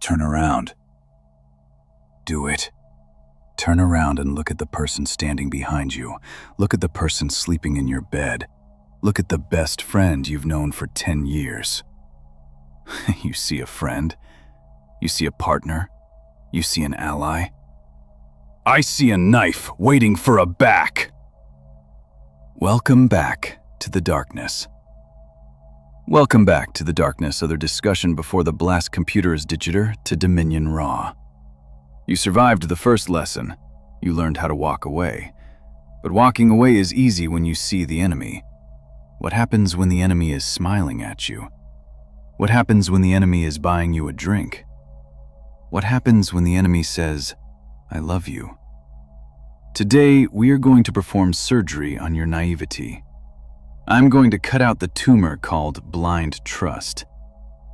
Turn around. Do it. Turn around and look at the person standing behind you. Look at the person sleeping in your bed. Look at the best friend you've known for 10 years. You see a friend. You see a partner. You see an ally. I see a knife waiting for a back. Welcome back to the darkness. Welcome back to the darkness, other discussion before the blast computers digitor to Dominion Raw. You survived the first lesson. You learned how to walk away. But walking away is easy when you see the enemy. What happens when the enemy is smiling at you? What happens when the enemy is buying you a drink? What happens when the enemy says, "I love you"? Today, we are going to perform surgery on your naivety. I'm going to cut out the tumor called blind trust.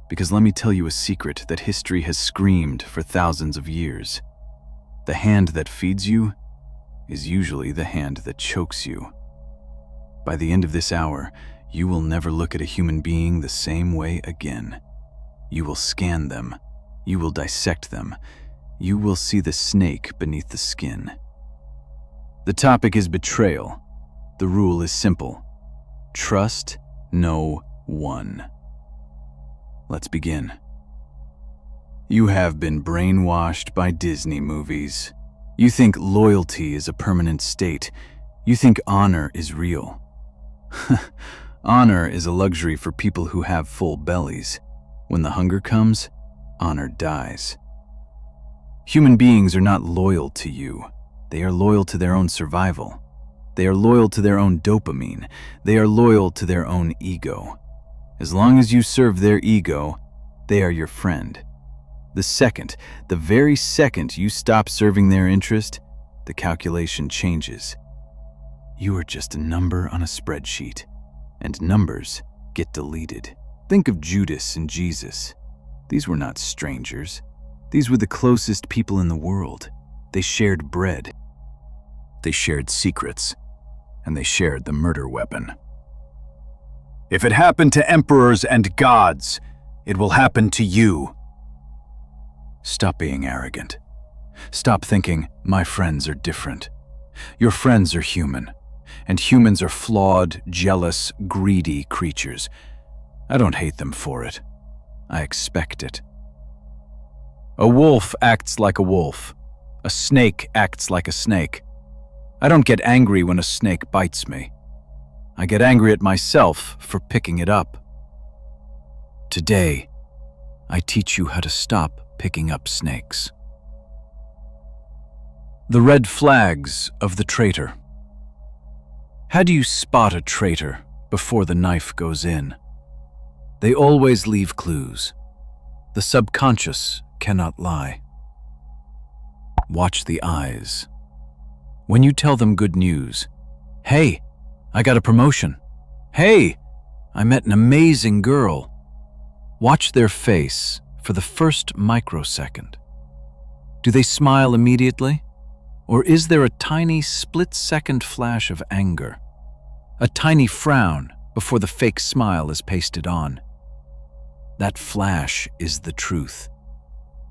Because let me tell you a secret that history has screamed for thousands of years. The hand that feeds you is usually the hand that chokes you. By the end of this hour, you will never look at a human being the same way again. You will scan them. You will dissect them. You will see the snake beneath the skin. The topic is betrayal. The rule is simple. Trust no one. Let's begin. You have been brainwashed by Disney movies. You think loyalty is a permanent state. You think honor is real. Honor is a luxury for people who have full bellies. When the hunger comes, honor dies. Human beings are not loyal to you. They are loyal to their own survival. They are loyal to their own dopamine. They are loyal to their own ego. As long as you serve their ego, they are your friend. The very second you stop serving their interest, the calculation changes. You are just a number on a spreadsheet, and numbers get deleted. Think of Judas and Jesus. These were not strangers. These were the closest people in the world. They shared bread. They shared secrets. And they shared the murder weapon. If it happened to emperors and gods, it will happen to you. Stop being arrogant. Stop thinking, my friends are different. Your friends are human, and humans are flawed, jealous, greedy creatures. I don't hate them for it. I expect it. A wolf acts like a wolf. A snake acts like a snake. I don't get angry when a snake bites me. I get angry at myself for picking it up. Today, I teach you how to stop picking up snakes. The red flags of the traitor. How do you spot a traitor before the knife goes in? They always leave clues. The subconscious cannot lie. Watch the eyes. When you tell them good news, "Hey, I got a promotion. Hey, I met an amazing girl." Watch their face for the first microsecond. Do they smile immediately? Or is there a tiny split-second flash of anger? A tiny frown before the fake smile is pasted on? That flash is the truth.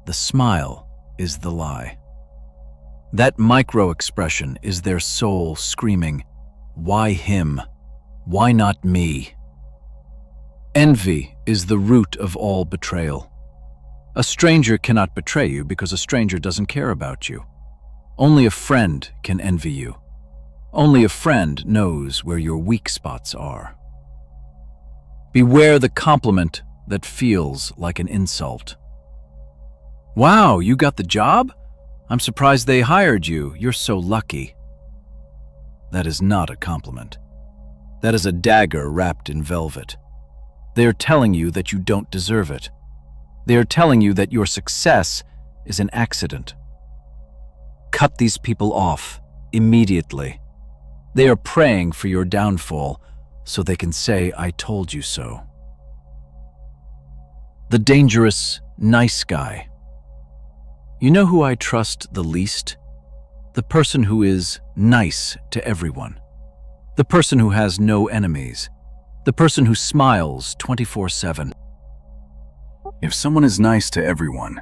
The smile is the lie. That micro-expression is their soul screaming, "Why him? Why not me?" Envy is the root of all betrayal. A stranger cannot betray you because a stranger doesn't care about you. Only a friend can envy you. Only a friend knows where your weak spots are. Beware the compliment that feels like an insult. "Wow, you got the job? I'm surprised they hired you. You're so lucky." That is not a compliment. That is a dagger wrapped in velvet. They are telling you that you don't deserve it. They are telling you that your success is an accident. Cut these people off immediately. They are praying for your downfall so they can say, "I told you so." The dangerous, nice guy. You know who I trust the least? The person who is nice to everyone. The person who has no enemies. The person who smiles 24/7. If someone is nice to everyone,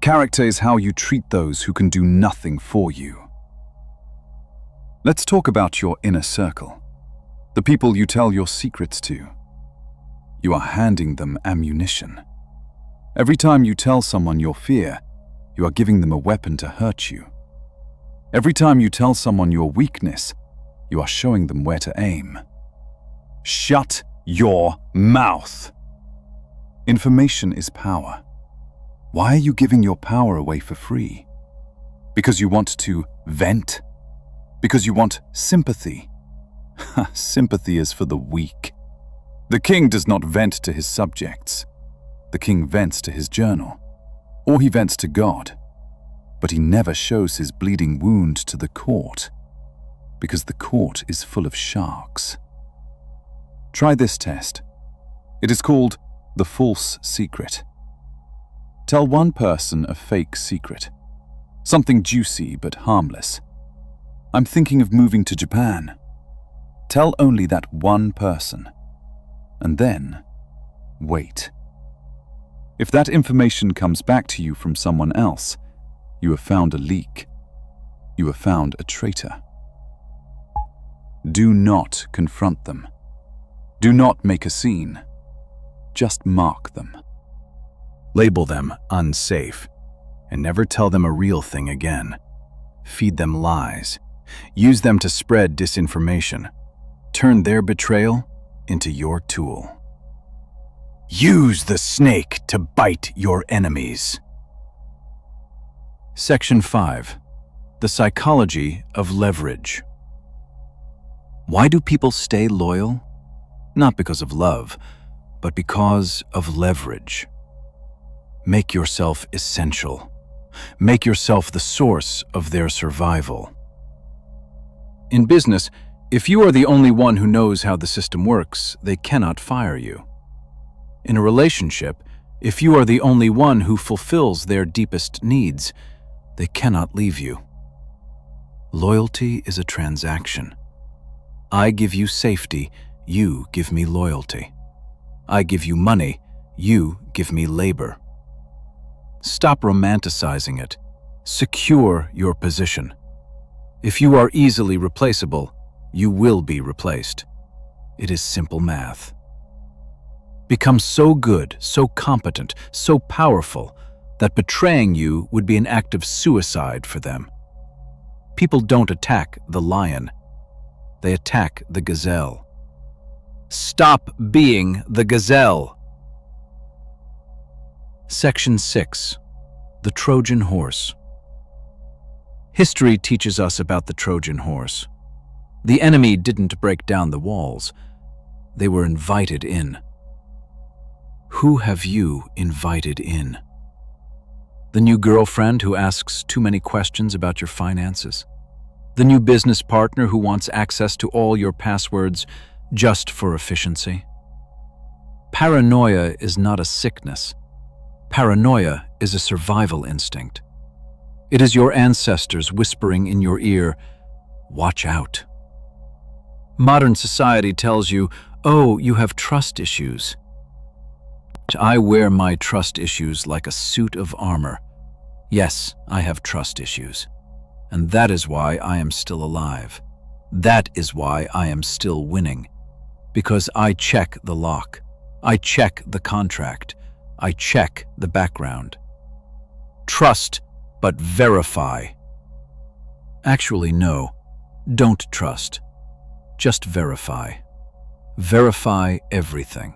Character is how you treat those who can do nothing for you. Let's talk about your inner circle, the people you tell your secrets to. You are handing them ammunition. Every time you tell someone your fear, you are giving them a weapon to hurt you. Every time you tell someone your weakness, you are showing them where to aim. Shut your mouth! Information is power. Why are you giving your power away for free? Because you want to vent? Because you want sympathy? Sympathy is for the weak. The king does not vent to his subjects. The king vents to his journal, or he vents to God. But he never shows his bleeding wound to the court, because the court is full of sharks. Try this test. It is called the false secret. Tell one person a fake secret, something juicy but harmless. I'm thinking of moving to Japan. Tell only that one person, and then wait. If that information comes back to you from someone else, you have found a leak. You have found a traitor. Do not confront them. Do not make a scene. Just mark them. Label them unsafe, and never tell them a real thing again. Feed them lies. Use them to spread disinformation. Turn their betrayal into your tool. Use the snake to bite your enemies. Section 5. The psychology of leverage. Why do people stay loyal? Not because of love, but because of leverage. Make yourself essential. Make yourself the source of their survival. In business, if you are the only one who knows how the system works, they cannot fire you. In a relationship, if you are the only one who fulfills their deepest needs, they cannot leave you. Loyalty is a transaction. I give you safety, you give me loyalty. I give you money, you give me labor. Stop romanticizing it. Secure your position. If you are easily replaceable, you will be replaced. It is simple math. Become so good, so competent, so powerful that betraying you would be an act of suicide for them. People don't attack the lion. They attack the gazelle. Stop being the gazelle. Section 6. The Trojan Horse. History teaches us about the Trojan Horse. The enemy didn't break down the walls. They were invited in. Who have you invited in? The new girlfriend who asks too many questions about your finances? The new business partner who wants access to all your passwords just for efficiency? Paranoia is not a sickness. Paranoia is a survival instinct. It is your ancestors whispering in your ear, "Watch out." Modern society tells you, "Oh, you have trust issues." I wear my trust issues like a suit of armor. Yes, I have trust issues. And that is why I am still alive. That is why I am still winning. Because I check the lock. I check the contract. I check the background. Trust, but verify. Actually, no. Don't trust. Just verify. Verify everything.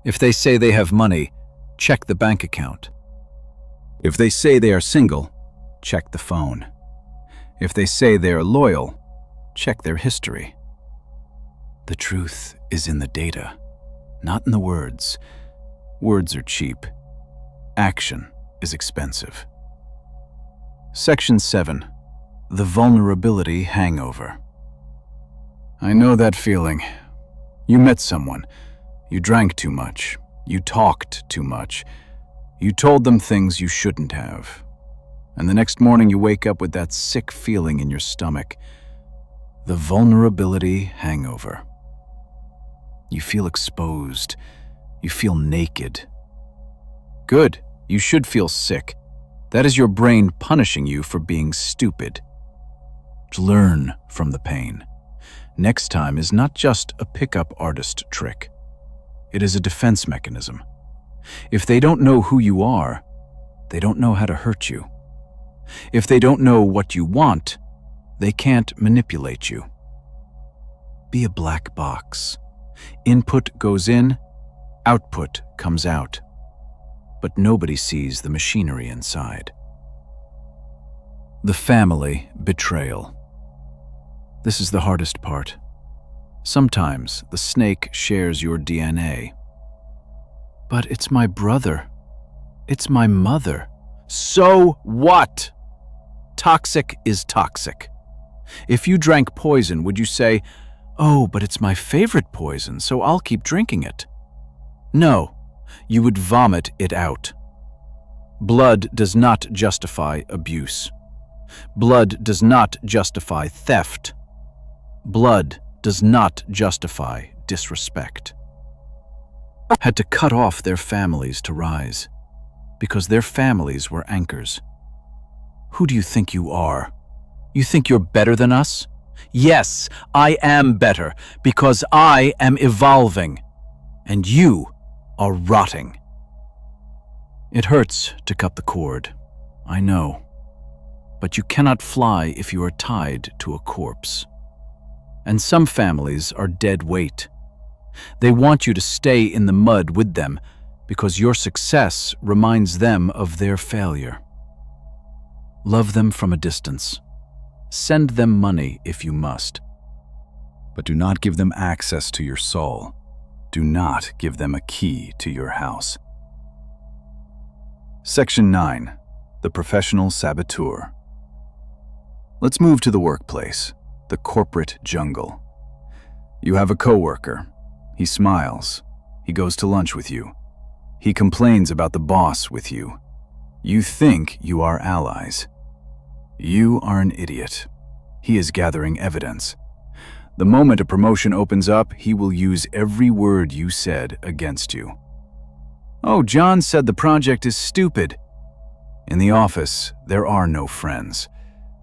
If they say they have money, check the bank account. If they say they are single, check the phone. If they say they are loyal, check their history. The truth is in the data, not in the words. Words are cheap. Action is expensive. Section 7. The Vulnerability Hangover. I know that feeling. You met someone. You drank too much. You talked too much. You told them things you shouldn't have. And the next morning you wake up with that sick feeling in your stomach. The vulnerability hangover. You feel exposed. You feel naked. Good, you should feel sick. That is your brain punishing you for being stupid. Learn from the pain. Next time is not just a pickup artist trick. It is a defense mechanism. If they don't know who you are, they don't know how to hurt you. If they don't know what you want, they can't manipulate you. Be a black box. Input goes in, output comes out. But nobody sees the machinery inside. The family betrayal. This is the hardest part. Sometimes the snake shares your DNA. But it's my brother. It's my mother. So what? Toxic is toxic. If you drank poison, would you say, "Oh, but it's my favorite poison, so I'll keep drinking it"? No, you would vomit it out. Blood does not justify abuse. Blood does not justify theft. Blood does not justify disrespect. Had to cut off their families to rise, because their families were anchors. Who do you think you are? You think you're better than us? Yes, I am better, because I am evolving, and you are rotting. It hurts to cut the cord, I know, but you cannot fly if you are tied to a corpse. And some families are dead weight. They want you to stay in the mud with them because your success reminds them of their failure. Love them from a distance. Send them money if you must. But do not give them access to your soul. Do not give them a key to your house. Section 9. The Professional Saboteur. Let's move to the workplace, the corporate jungle. You have a coworker. He smiles. He goes to lunch with you. He complains about the boss with you. You think you are allies. You are an idiot. He is gathering evidence. The moment a promotion opens up, he will use every word you said against you. "Oh, John said the project is stupid." In the office, there are no friends.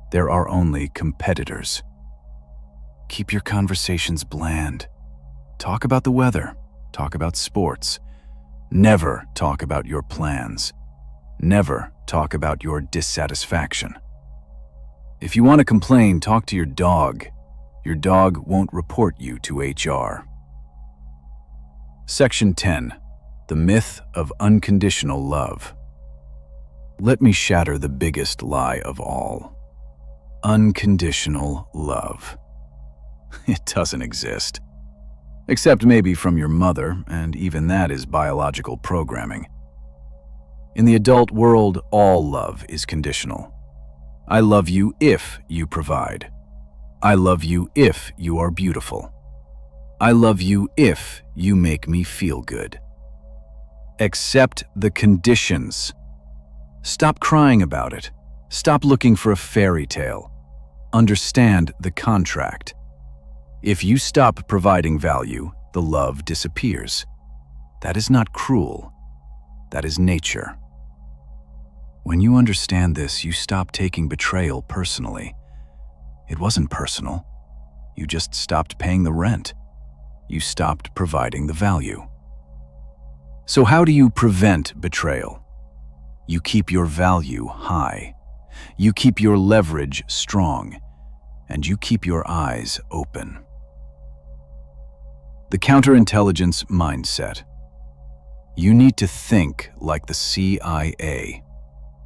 There are only competitors. Keep your conversations bland. Talk about the weather. Talk about sports. Never talk about your plans. Never talk about your dissatisfaction. If you want to complain, talk to your dog. Your dog won't report you to HR. Section 10. The Myth of Unconditional Love. Let me shatter the biggest lie of all. Unconditional love. It doesn't exist. Except maybe from your mother, and even that is biological programming. In the adult world, all love is conditional. I love you if you provide. I love you if you are beautiful. I love you if you make me feel good. Accept the conditions. Stop crying about it. Stop looking for a fairy tale. Understand the contract. If you stop providing value, the love disappears. That is not cruel. That is nature. When you understand this, you stop taking betrayal personally. It wasn't personal. You just stopped paying the rent. You stopped providing the value. So how do you prevent betrayal? You keep your value high. You keep your leverage strong. And you keep your eyes open. The counterintelligence mindset. You need to think like the CIA.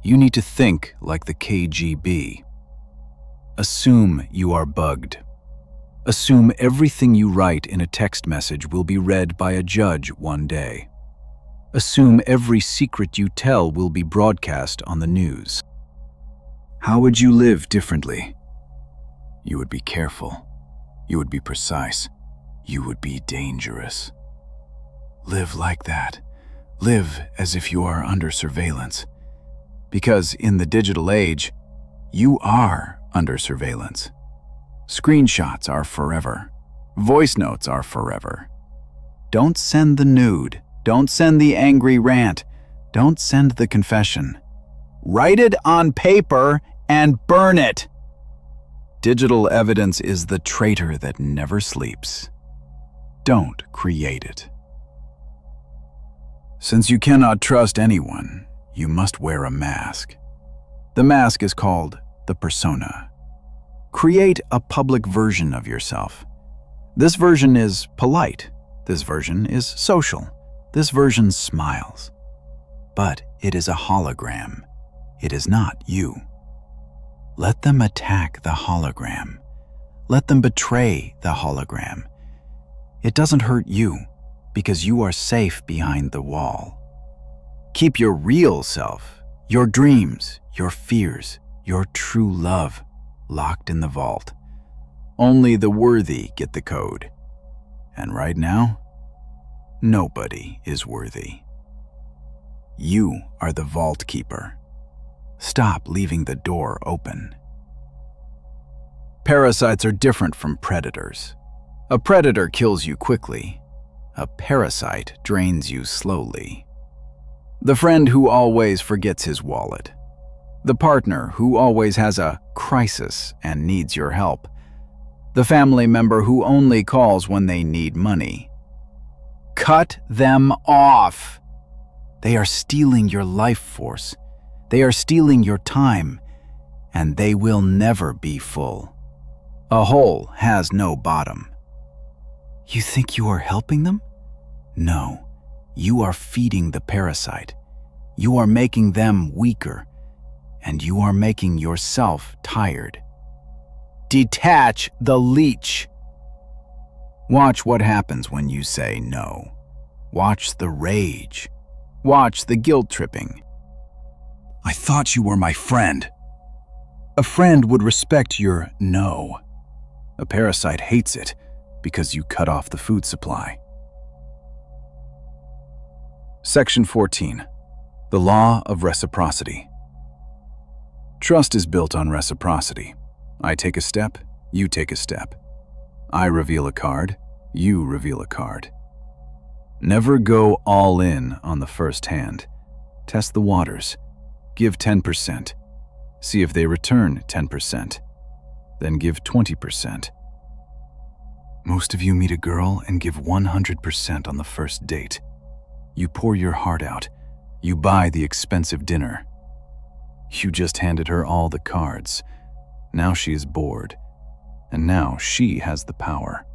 You need to think like the KGB. Assume you are bugged. Assume everything you write in a text message will be read by a judge one day. Assume every secret you tell will be broadcast on the news. How would you live differently? You would be careful. You would be precise. You would be dangerous. Live like that. Live as if you are under surveillance. Because in the digital age, you are under surveillance. Screenshots are forever. Voice notes are forever. Don't send the nude. Don't send the angry rant. Don't send the confession. Write it on paper and burn it. Digital evidence is the traitor that never sleeps. Don't create it. Since you cannot trust anyone, you must wear a mask. The mask is called the persona. Create a public version of yourself. This version is polite. This version is social. This version smiles. But it is a hologram. It is not you. Let them attack the hologram. Let them betray the hologram. It doesn't hurt you because you are safe behind the wall. Keep your real self, your dreams, your fears, your true love locked in the vault. Only the worthy get the code. And right now, nobody is worthy. You are the vault keeper. Stop leaving the door open. Parasites are different from predators. A predator kills you quickly. A parasite drains you slowly. The friend who always forgets his wallet. The partner who always has a crisis and needs your help. The family member who only calls when they need money. Cut them off. They are stealing your life force. They are stealing your time, and they will never be full. A hole has no bottom. You think you are helping them? No, you are feeding the parasite. You are making them weaker, and you are making yourself tired. Detach the leech. Watch what happens when you say no. Watch the rage. Watch the guilt tripping. I thought you were my friend. A friend would respect your no. A parasite hates it because you cut off the food supply. Section 14. The Law of Reciprocity. Trust is built on reciprocity. I take a step, you take a step. I reveal a card, you reveal a card. Never go all in on the first hand. Test the waters. Give 10%. See if they return 10%. Then give 20%. Most of you meet a girl and give 100% on the first date. You pour your heart out. You buy the expensive dinner. You just handed her all the cards. Now she is bored. And now she has the power.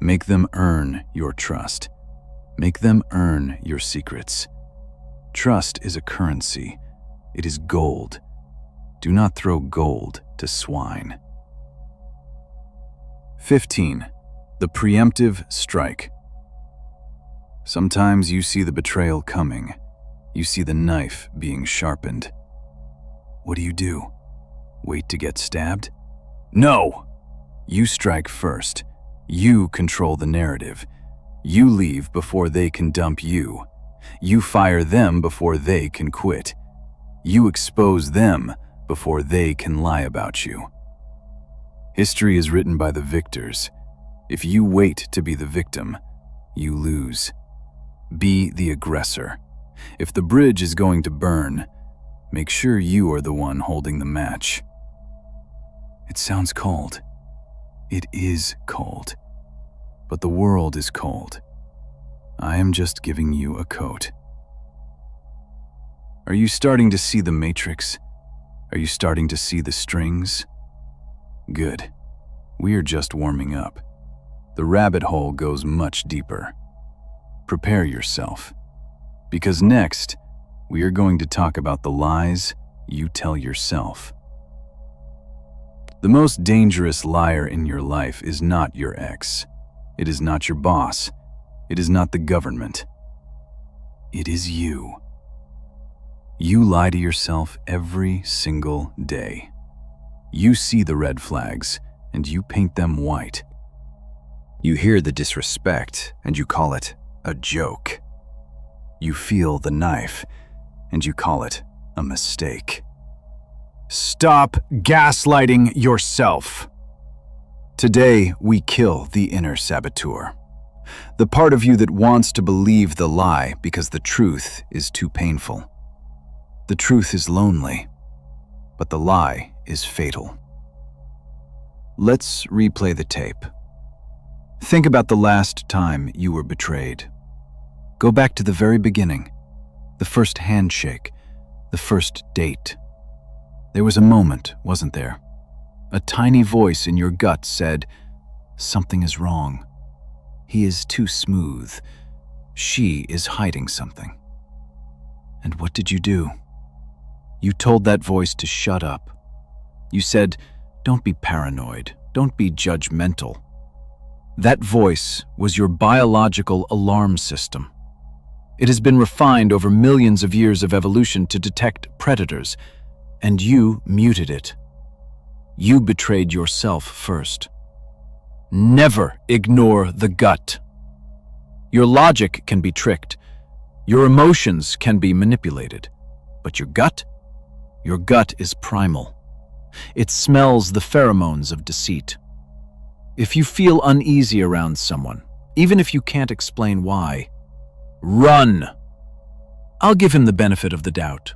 Make them earn your trust. Make them earn your secrets. Trust is a currency. It is gold. Do not throw gold to swine. 15. The preemptive strike. Sometimes you see the betrayal coming. You see the knife being sharpened. What do? Wait to get stabbed? No! You strike first. You control the narrative. You leave before they can dump you. You fire them before they can quit. You expose them before they can lie about you. History is written by the victors. If you wait to be the victim, you lose. Be the aggressor. If the bridge is going to burn, make sure you are the one holding the match. It sounds cold. It is cold. But the world is cold. I am just giving you a coat. Are you starting to see the matrix? Are you starting to see the strings? Good. We are just warming up. The rabbit hole goes much deeper. Prepare yourself. Because next, we are going to talk about the lies you tell yourself. The most dangerous liar in your life is not your ex. It is not your boss. It is not the government. It is you. You lie to yourself every single day. You see the red flags, and you paint them white. You hear the disrespect, and you call it a joke. You feel the knife, and you call it a mistake. Stop gaslighting yourself. Today, we kill the inner saboteur. The part of you that wants to believe the lie because the truth is too painful. The truth is lonely, but the lie is fatal. Let's replay the tape. Think about the last time you were betrayed. Go back to the very beginning, the first handshake, the first date. There was a moment, wasn't there? A tiny voice in your gut said, "Something is wrong. He is too smooth. She is hiding something." And what did you do? You told that voice to shut up. You said, "Don't be paranoid. Don't be judgmental." That voice was your biological alarm system. It has been refined over millions of years of evolution to detect predators, and you muted it. You betrayed yourself first. Never ignore the gut. Your logic can be tricked. Your emotions can be manipulated. But your gut is primal. It smells the pheromones of deceit. If you feel uneasy around someone, even if you can't explain why, run. I'll give him the benefit of the doubt.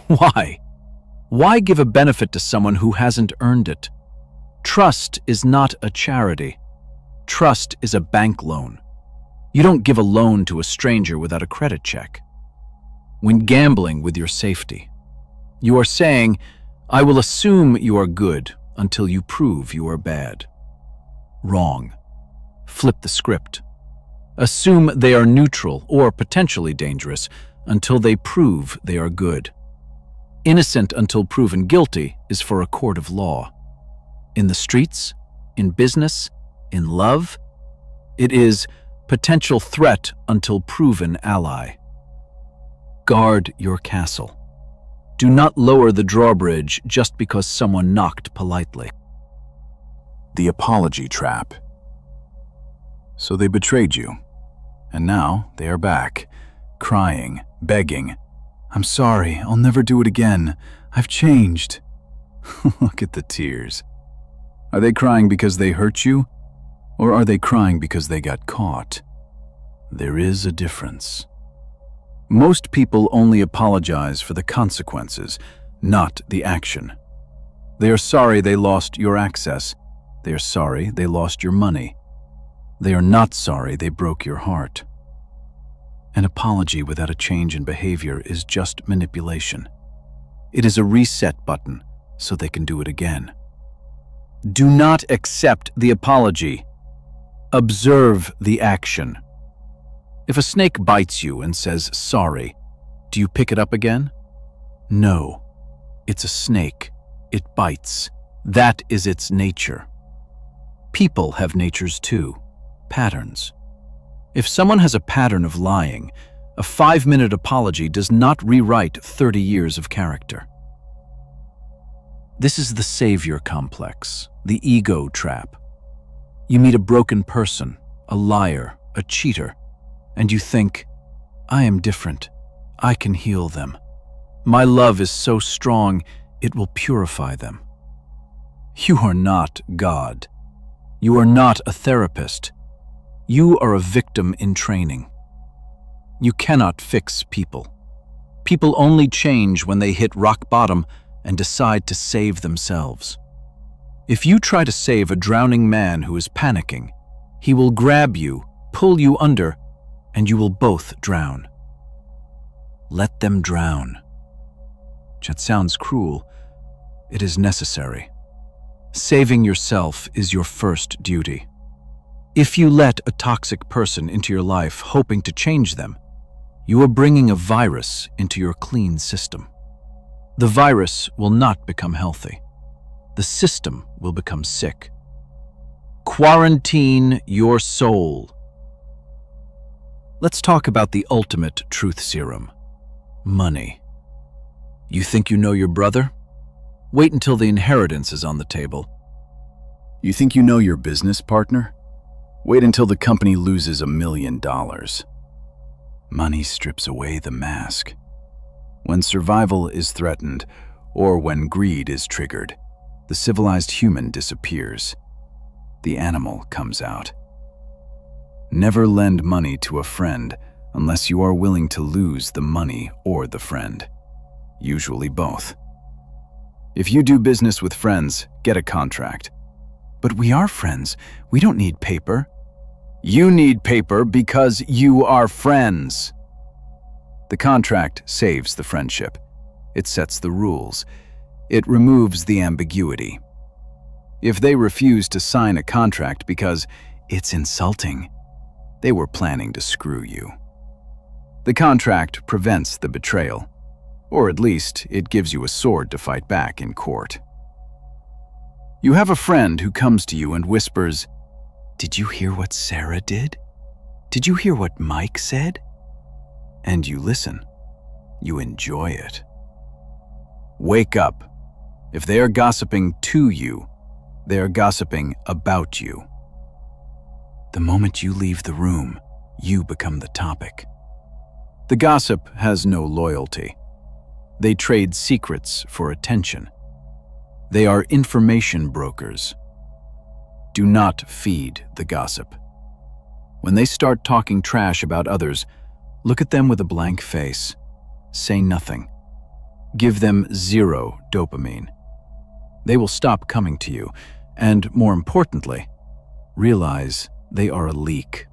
Why? Why give a benefit to someone who hasn't earned it? Trust is not a charity. Trust is a bank loan. You don't give a loan to a stranger without a credit check. When gambling with your safety, you are saying, "I will assume you are good until you prove you are bad." Wrong. Flip the script. Assume they are neutral or potentially dangerous until they prove they are good. Innocent until proven guilty is for a court of law. In the streets, in business, in love, it is potential threat until proven ally. Guard your castle. Do not lower the drawbridge just because someone knocked politely. The apology trap. So they betrayed you, and now they are back, crying, begging. "I'm sorry, I'll never do it again. I've changed." Look at the tears. Are they crying because they hurt you, or are they crying because they got caught? There is a difference. Most people only apologize for the consequences, not the action. They are sorry they lost your access. They are sorry they lost your money. They are not sorry they broke your heart. An apology without a change in behavior is just manipulation. It is a reset button so they can do it again. Do not accept the apology. Observe the action. If a snake bites you and says sorry, do you pick it up again? No. It's a snake. It bites. That is its nature. People have natures too, patterns. If someone has a pattern of lying, a 5-minute apology does not rewrite 30 years of character. This is the savior complex, the ego trap. You meet a broken person, a liar, a cheater, and you think, "I am different. I can heal them. My love is so strong, it will purify them." You are not God. You are not a therapist. You are a victim in training. You cannot fix people. People only change when they hit rock bottom and decide to save themselves. If you try to save a drowning man who is panicking, he will grab you, pull you under, and you will both drown. Let them drown. That sounds cruel. It is necessary. Saving yourself is your first duty. If you let a toxic person into your life hoping to change them, you are bringing a virus into your clean system. The virus will not become healthy. The system will become sick. Quarantine your soul. Let's talk about the ultimate truth serum: money. You think you know your brother? Wait until the inheritance is on the table. You think you know your business partner? Wait until the company loses $1 million. Money strips away the mask. When survival is threatened, or when greed is triggered, the civilized human disappears. The animal comes out. Never lend money to a friend unless you are willing to lose the money or the friend. Usually both. If you do business with friends, get a contract. But we are friends. We don't need paper. You need paper because you are friends. The contract saves the friendship. It sets the rules. It removes the ambiguity. If they refuse to sign a contract because it's insulting, they were planning to screw you. The contract prevents the betrayal, or at least it gives you a sword to fight back in court. You have a friend who comes to you and whispers, "Did you hear what Sarah did? Did you hear what Mike said?" And you listen. You enjoy it. Wake up. If they are gossiping to you, they are gossiping about you. The moment you leave the room, you become the topic. The gossip has no loyalty. They trade secrets for attention. They are information brokers. Do not feed the gossip. When they start talking trash about others, look at them with a blank face. Say nothing. Give them 0 dopamine. They will stop coming to you, and more importantly, realize they are a leak.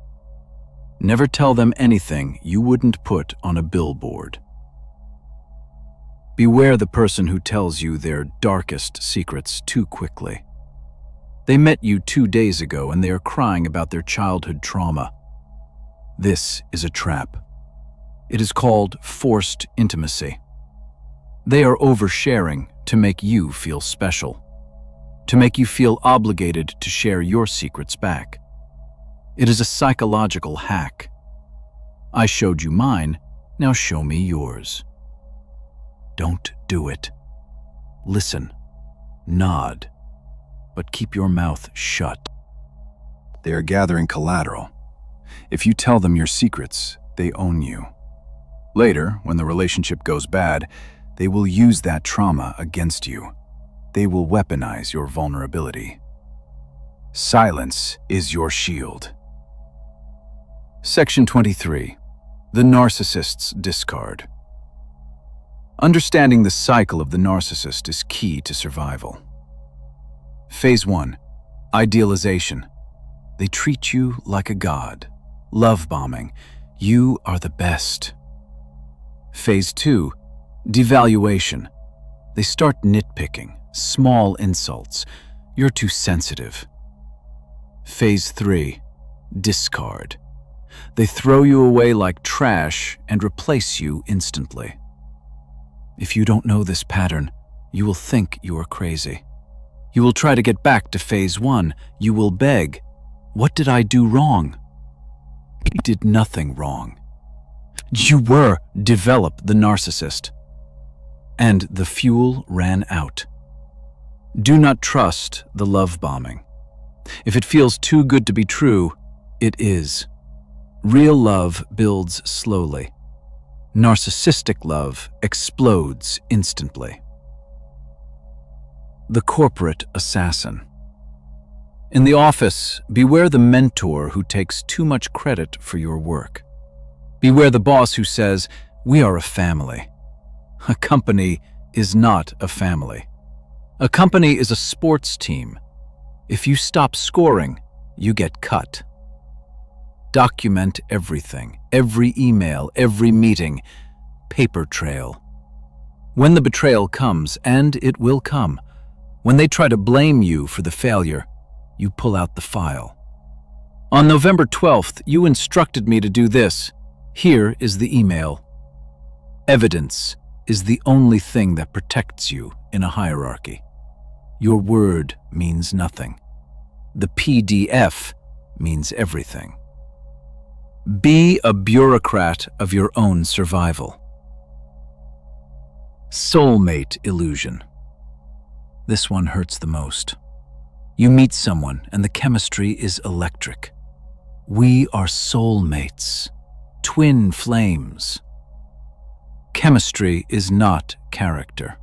Never tell them anything you wouldn't put on a billboard. Beware the person who tells you their darkest secrets too quickly. They met you 2 days ago and they are crying about their childhood trauma. This is a trap. It is called forced intimacy. They are oversharing to make you feel special, to make you feel obligated to share your secrets back. It is a psychological hack. I showed you mine, now show me yours. Don't do it. Listen, nod, but keep your mouth shut. They are gathering collateral. If you tell them your secrets, they own you. Later, when the relationship goes bad, they will use that trauma against you. They will weaponize your vulnerability. Silence is your shield. Section 23. The narcissist's discard. Understanding the cycle of the narcissist is key to survival. Phase 1. Idealization. They treat you like a god. Love bombing. You are the best. Phase 2. Devaluation. They start nitpicking, small insults. You're too sensitive. Phase 3. Discard. They throw you away like trash and replace you instantly. If you don't know this pattern, you will think you are crazy. You will try to get back to phase 1. You will beg, "What did I do wrong?" You did nothing wrong. You were developed the narcissist. And the fuel ran out. Do not trust the love bombing. If it feels too good to be true, it is. Real love builds slowly. Narcissistic love explodes instantly. The corporate assassin. In the office, beware the mentor who takes too much credit for your work. Beware the boss who says, "We are a family." A company is not a family. A company is a sports team. If you stop scoring, you get cut. Document everything, every email, every meeting, paper trail. When the betrayal comes, and it will come, when they try to blame you for the failure, you pull out the file. On November 12th, you instructed me to do this. Here is the email. Evidence is the only thing that protects you in a hierarchy. Your word means nothing. The PDF means everything. Be a bureaucrat of your own survival. Soulmate illusion. This one hurts the most. You meet someone and the chemistry is electric. We are soulmates, twin flames. Chemistry is not character.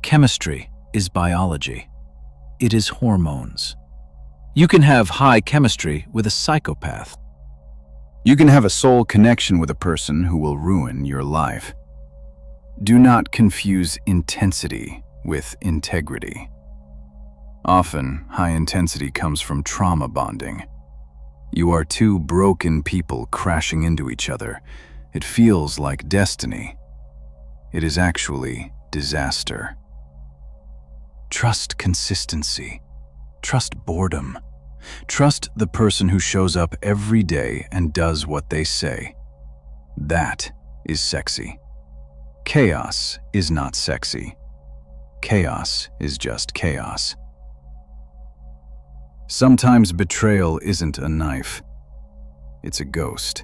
Chemistry is biology. It is hormones. You can have high chemistry with a psychopath. You can have a soul connection with a person who will ruin your life. Do not confuse intensity with integrity. Often, high intensity comes from trauma bonding. You are two broken people crashing into each other. It feels like destiny. It is actually disaster. Trust consistency. Trust boredom. Trust the person who shows up every day and does what they say. That is sexy. Chaos is not sexy. Chaos is just chaos. Sometimes betrayal isn't a knife. It's a ghost.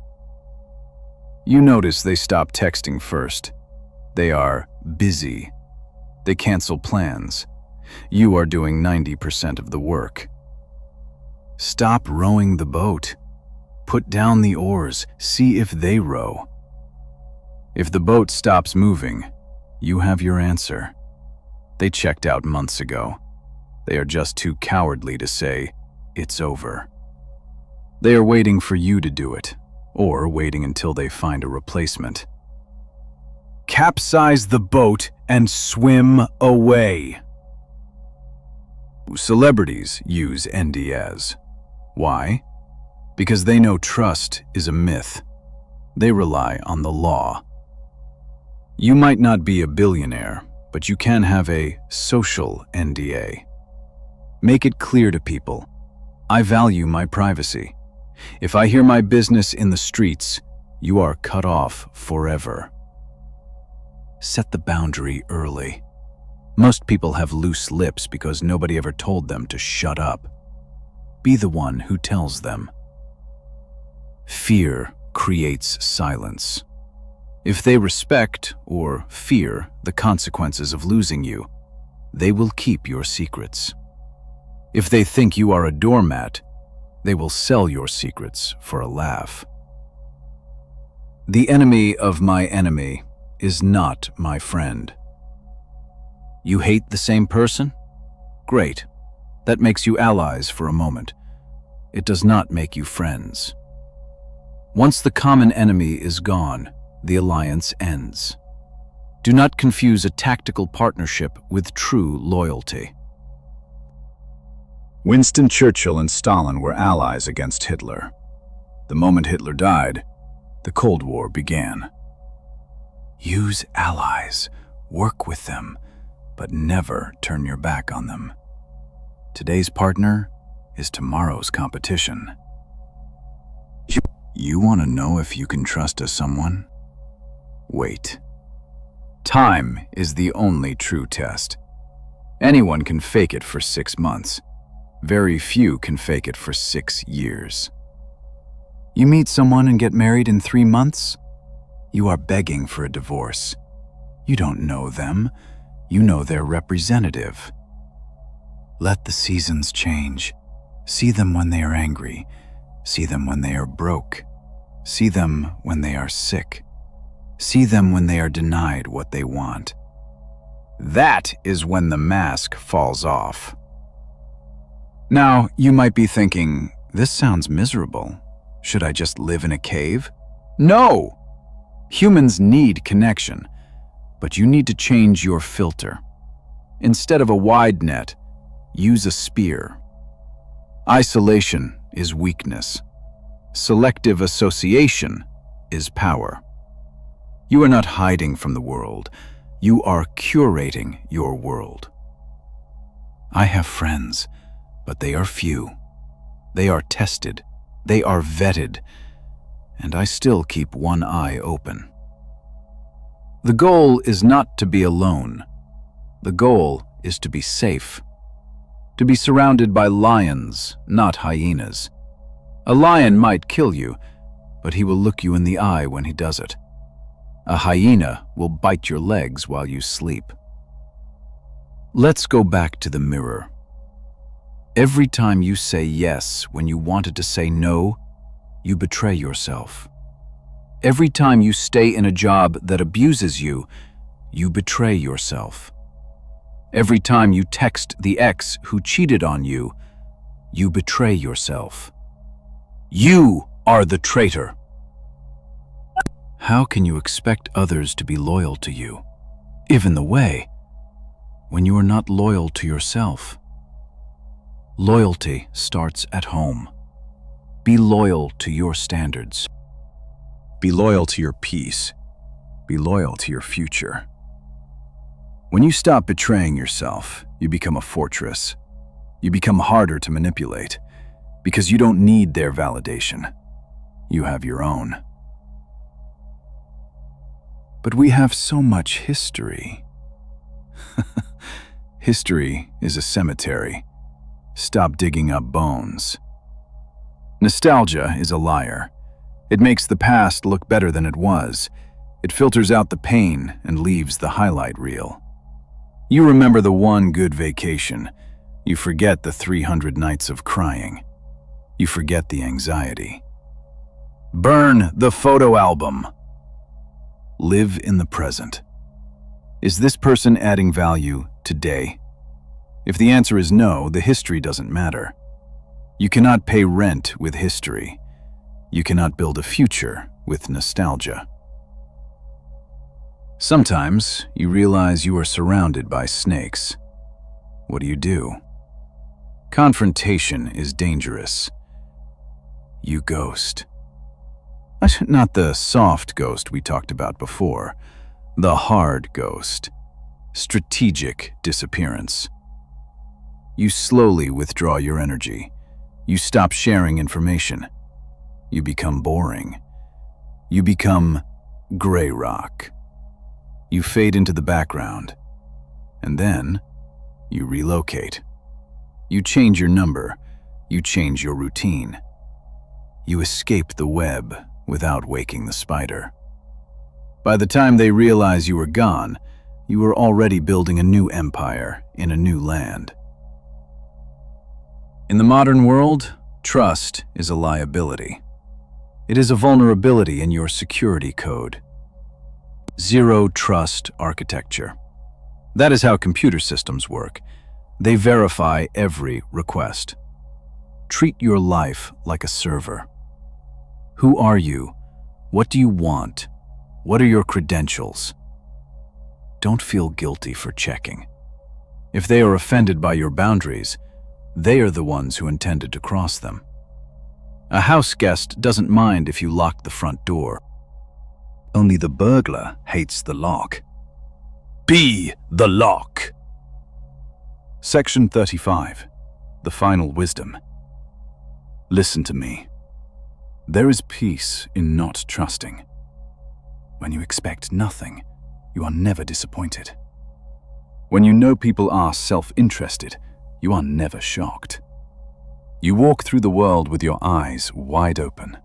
You notice they stop texting first. They are busy. They cancel plans. You are doing 90% of the work. Stop rowing the boat. Put down the oars. See if they row. If the boat stops moving, you have your answer. They checked out months ago. They are just too cowardly to say, "It's over." They are waiting for you to do it, or waiting until they find a replacement. Capsize the boat and swim away. Celebrities use NDAs. Why? Because they know trust is a myth. They rely on the law. You might not be a billionaire, but you can have a social NDA. Make it clear to people, I value my privacy. If I hear my business in the streets, you are cut off forever. Set the boundary early. Most people have loose lips because nobody ever told them to shut up. Be the one who tells them. Fear creates silence. If they respect or fear the consequences of losing you, they will keep your secrets. If they think you are a doormat, they will sell your secrets for a laugh. The enemy of my enemy is not my friend. You hate the same person? Great. That makes you allies for a moment. It does not make you friends. Once the common enemy is gone, the alliance ends. Do not confuse a tactical partnership with true loyalty. Winston Churchill and Stalin were allies against Hitler. The moment Hitler died, the Cold War began. Use allies, work with them, but never turn your back on them. Today's partner is tomorrow's competition. You want to know if you can trust someone? Wait. Time is the only true test. Anyone can fake it for 6 months. Very few can fake it for 6 years. You meet someone and get married in 3 months? You are begging for a divorce. You don't know them. You know their representative. Let the seasons change. See them when they are angry. See them when they are broke. See them when they are sick. See them when they are denied what they want. That is when the mask falls off. Now, you might be thinking, this sounds miserable. Should I just live in a cave? No! Humans need connection, but you need to change your filter. Instead of a wide net, use a spear. Isolation is weakness. Selective association is power. You are not hiding from the world. You are curating your world. I have friends, but they are few. They are tested. They are vetted. And I still keep one eye open. The goal is not to be alone. The goal is to be safe. To be surrounded by lions, not hyenas. A lion might kill you, but he will look you in the eye when he does it. A hyena will bite your legs while you sleep. Let's go back to the mirror. Every time you say yes when you wanted to say no, you betray yourself. Every time you stay in a job that abuses you, you betray yourself. Every time you text the ex who cheated on you, you betray yourself. You are the traitor. How can you expect others to be loyal to you Even the way when you are not loyal to yourself. Loyalty starts at home. Be loyal to your standards. Be loyal to your peace. Be loyal to your future. When you stop betraying yourself, you become a fortress. You become harder to manipulate because you don't need their validation. You have your own. But we have so much history. History is a cemetery. Stop digging up bones. Nostalgia is a liar. It makes the past look better than it was. It filters out the pain and leaves the highlight reel. You remember the one good vacation. You forget the 300 nights of crying. You forget the anxiety. Burn the photo album. Live in the present. Is this person adding value today? If the answer is no, the history doesn't matter. You cannot pay rent with history. You cannot build a future with nostalgia. Sometimes you realize you are surrounded by snakes. What do? Confrontation is dangerous. You ghost. Not the soft ghost we talked about before, the hard ghost. Strategic disappearance. You slowly withdraw your energy. You stop sharing information. You become boring. You become gray rock. You fade into the background. And then you relocate. You change your number. You change your routine. You escape the web without waking the spider. By the time they realize you were gone, you were already building a new empire in a new land. In the modern world, trust is a liability. It is a vulnerability in your security code. Zero trust architecture. That is how computer systems work. They verify every request. Treat your life like a server. Who are you? What do you want? What are your credentials? Don't feel guilty for checking. If they are offended by your boundaries, they are the ones who intended to cross them. A house guest doesn't mind if you lock the front door. Only the burglar hates the lock. Be the lock. Section 35. The final wisdom. Listen to me. There is peace in not trusting. When you expect nothing, you are never disappointed. When you know people are self-interested, you are never shocked. You walk through the world with your eyes wide open.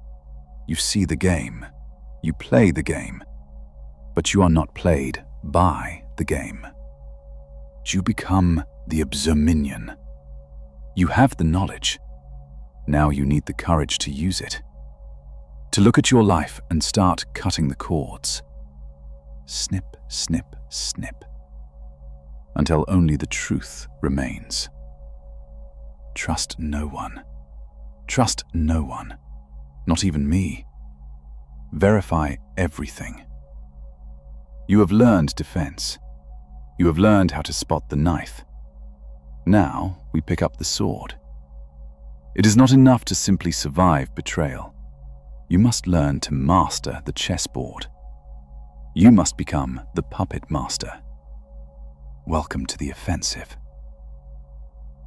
You see the game. You play the game. But you are not played by the game. You become the obserminion. You have the knowledge. Now you need the courage to use it. To look at your life and start cutting the cords. Snip, snip, snip. Until only the truth remains. Trust no one. Trust no one. Not even me. Verify everything. You have learned defense. You have learned how to spot the knife. Now we pick up the sword. It is not enough to simply survive betrayal. You must learn to master the chessboard. You must become the puppet master. Welcome to the offensive.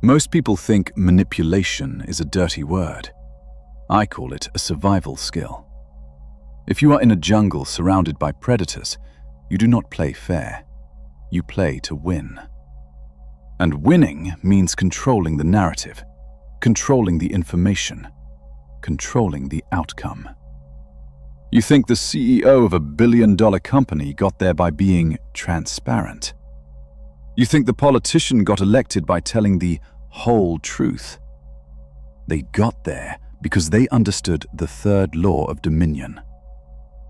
Most people think manipulation is a dirty word. I call it a survival skill. If you are in a jungle surrounded by predators, you do not play fair. You play to win. And winning means controlling the narrative, controlling the information, controlling the outcome. You think the CEO of $1 billion company got there by being transparent. You think the politician got elected by telling the whole truth. They got there because they understood the third law of dominion.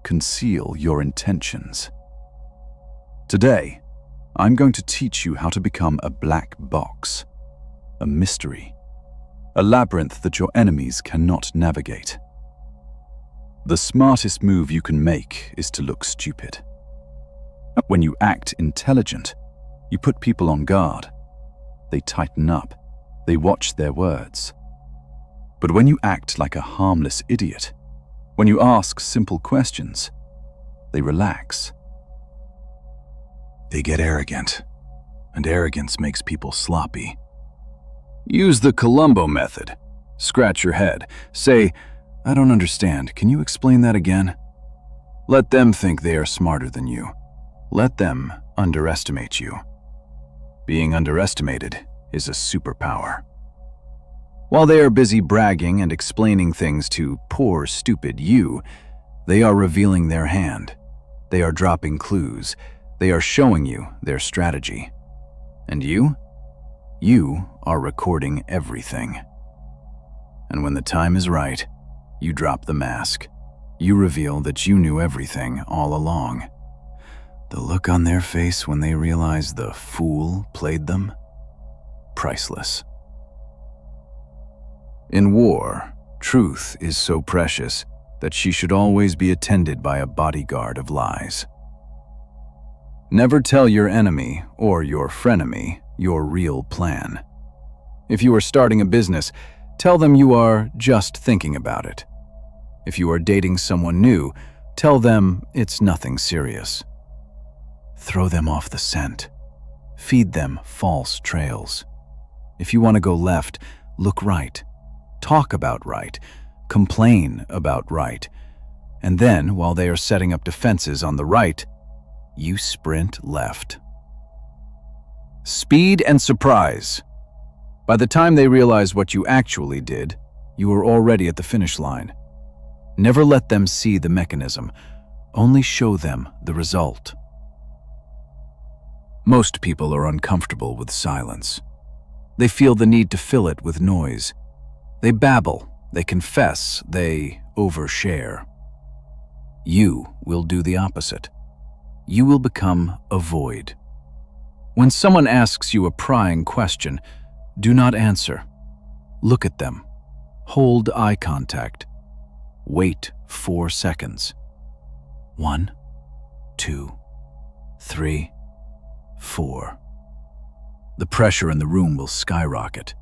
Conceal your intentions. Today, I'm going to teach you how to become a black box, a mystery, a labyrinth that your enemies cannot navigate. The smartest move you can make is to look stupid. When you act intelligent, you put people on guard. They tighten up. They watch their words. But when you act like a harmless idiot, when you ask simple questions, they relax. They get arrogant, and arrogance makes people sloppy. Use the Columbo method. Scratch your head. Say, "I don't understand. Can you explain that again?" Let them think they are smarter than you. Let them underestimate you. Being underestimated is a superpower. While they are busy bragging and explaining things to poor, stupid you, they are revealing their hand. They are dropping clues. They are showing you their strategy. And you? You are recording everything. And when the time is right, you drop the mask. You reveal that you knew everything all along. The look on their face when they realize the fool played them? Priceless. In war, truth is so precious that she should always be attended by a bodyguard of lies. Never tell your enemy or your frenemy your real plan. If you are starting a business, tell them you are just thinking about it. If you are dating someone new, tell them it's nothing serious. Throw them off the scent. Feed them false trails. If you want to go left, look right. Talk about right. Complain about right. And then, while they are setting up defenses on the right, you sprint left. Speed and surprise. By the time they realize what you actually did, you are already at the finish line. Never let them see the mechanism. Only show them the result. Most people are uncomfortable with silence. They feel the need to fill it with noise. They babble, they confess, they overshare. You will do the opposite. You will become a void. When someone asks you a prying question, do not answer. Look at them. Hold eye contact. Wait 4 seconds. 1, 2, 3, 4. The pressure in the room will skyrocket.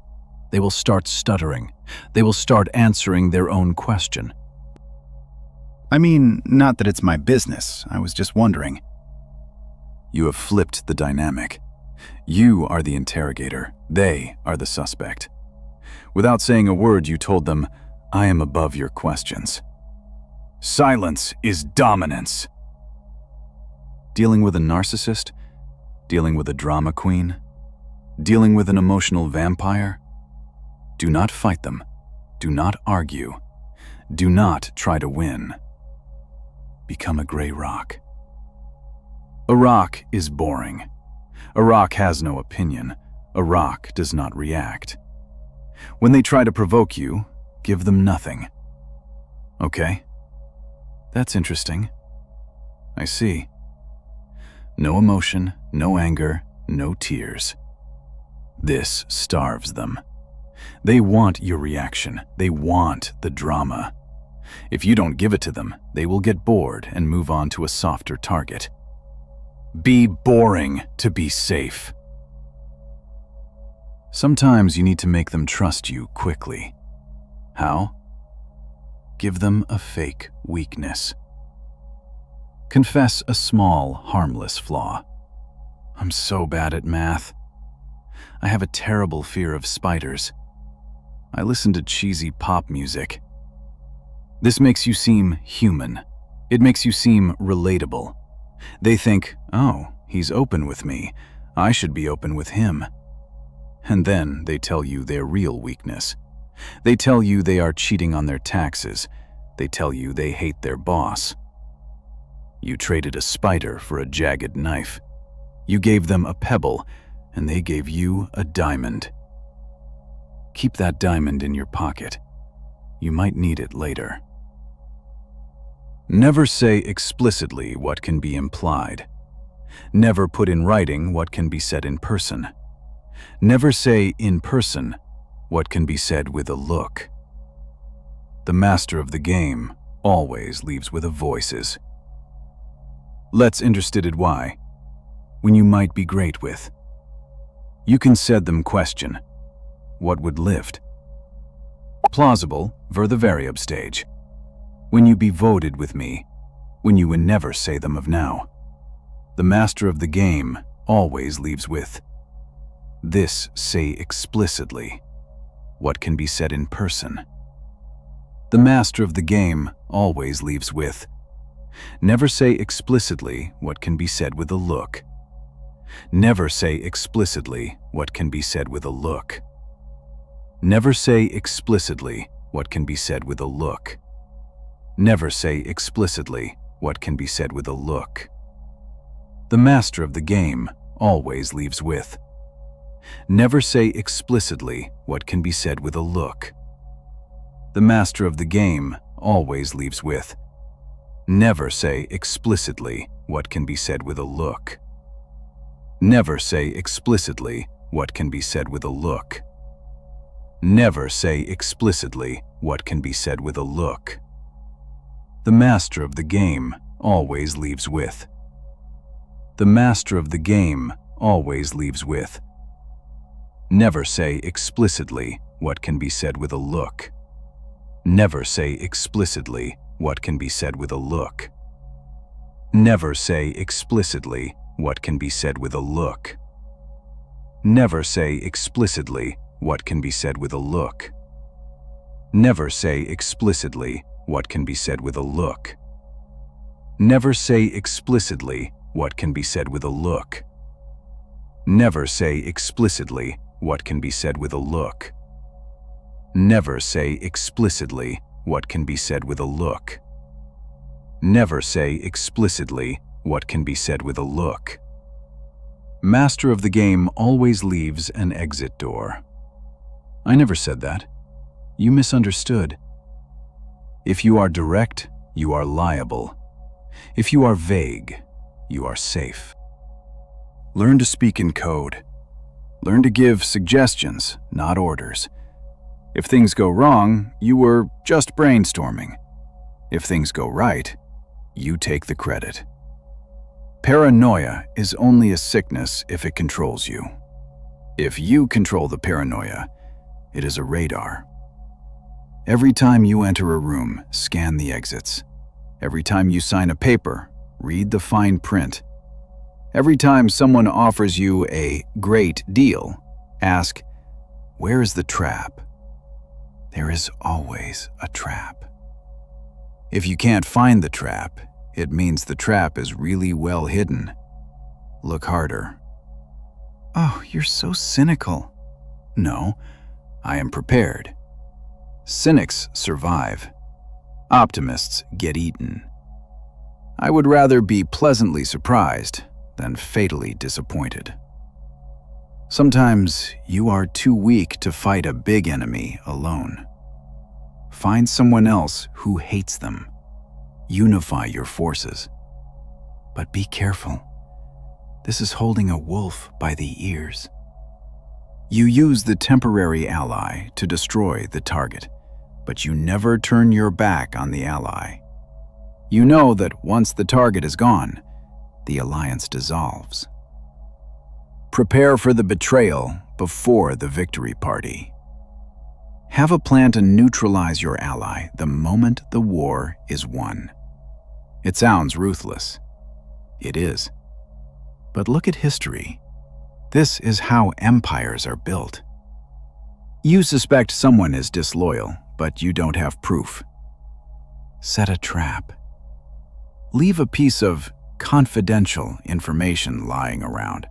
They will start stuttering. They will start answering their own question. I mean, not that it's my business. I was just wondering. You have flipped the dynamic. You are the interrogator. They are the suspect. Without saying a word, you told them, "I am above your questions." Silence is dominance. Dealing with a narcissist? Dealing with a drama queen? Dealing with an emotional vampire? Do not fight them. Do not argue. Do not try to win. Become a gray rock. A rock is boring. A rock has no opinion. A rock does not react. When they try to provoke you, give them nothing. Okay? That's interesting. I see. No emotion, no anger, no tears. This starves them. They want your reaction. They want the drama. If you don't give it to them, they will get bored and move on to a softer target. Be boring to be safe. Sometimes you need to make them trust you quickly. How? Give them a fake weakness. Confess a small, harmless flaw. I'm so bad at math. I have a terrible fear of spiders. I listen to cheesy pop music. This makes you seem human. It makes you seem relatable. They think, oh, he's open with me. I should be open with him. And then they tell you their real weakness. They tell you they are cheating on their taxes. They tell you they hate their boss. You traded a spider for a jagged knife. You gave them a pebble, and they gave you a diamond. Keep that diamond in your pocket. You might need it later. Never say explicitly what can be implied. Never put in writing what can be said in person. Never say in person what can be said with a look. The master of the game always leaves with a voices. Let's interested why. When you might be great with. You can said them question. What would lift? Plausible, ver the variable stage. When you be voted with me, when you would never say them of now. The master of the game always leaves with. This say explicitly. What can be said in person? The master of the game always leaves with. Never say explicitly what can be said with a look. Never say explicitly what can be said with a look. Never say explicitly what can be said with a look. Never say explicitly what can be said with a look. The master of the game always leaves with. Never say explicitly what can be said with a look. The master of the game always leaves with. Never say explicitly what can be said with a look. Never say explicitly what can be said with a look. Never say explicitly what can be said with a look. The master of the game always leaves with. The master of the game always leaves with. Never say explicitly what can be said with a look. Never say explicitly what can be said with a look. Never say explicitly what can be said with a look. Never say explicitly what can be said with a look. Never say explicitly what can be said with a look. Never say explicitly what can be said with a look. Never say explicitly what can be said with a look. Never say explicitly what can be said with a look. Never say explicitly what can be said with a look. Master of the game always leaves an exit door. I never said that. You misunderstood. If you are direct, you are liable. If you are vague, you are safe. Learn to speak in code. Learn to give suggestions, not orders. If things go wrong, you were just brainstorming. If things go right, you take the credit. Paranoia is only a sickness if it controls you. If you control the paranoia, it is a radar. Every time you enter a room, scan the exits. Every time you sign a paper, read the fine print. Every time someone offers you a great deal, ask, where is the trap? There is always a trap. If you can't find the trap, it means the trap is really well hidden. Look harder. Oh, you're so cynical. No, I am prepared. Cynics survive. Optimists get eaten. I would rather be pleasantly surprised than fatally disappointed. Sometimes you are too weak to fight a big enemy alone. Find someone else who hates them. Unify your forces. But be careful. This is holding a wolf by the ears. You use the temporary ally to destroy the target, but you never turn your back on the ally. You know that once the target is gone, the alliance dissolves. Prepare for the betrayal before the victory party. Have a plan to neutralize your ally the moment the war is won. It sounds ruthless. It is. But look at history. This is how empires are built. You suspect someone is disloyal, but you don't have proof. Set a trap. Leave a piece of confidential information lying around.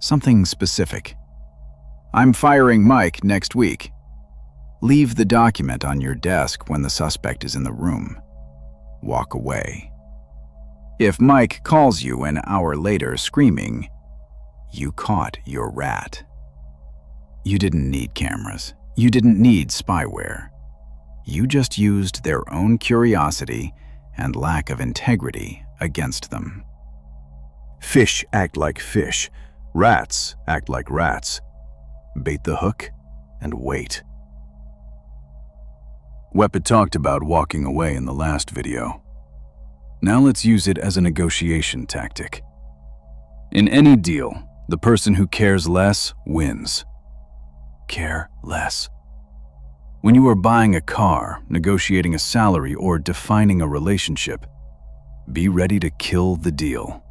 Something specific. I'm firing Mike next week. Leave the document on your desk when the suspect is in the room. Walk away. If Mike calls you an hour later screaming, you caught your rat. You didn't need cameras. You didn't need spyware. You just used their own curiosity and lack of integrity against them. Fish act like fish. Rats act like rats. Bait the hook and wait. Wepa talked about walking away in the last video. Now let's use it as a negotiation tactic. In any deal, the person who cares less wins. Care less. When you are buying a car, negotiating a salary, or defining a relationship, be ready to kill the deal.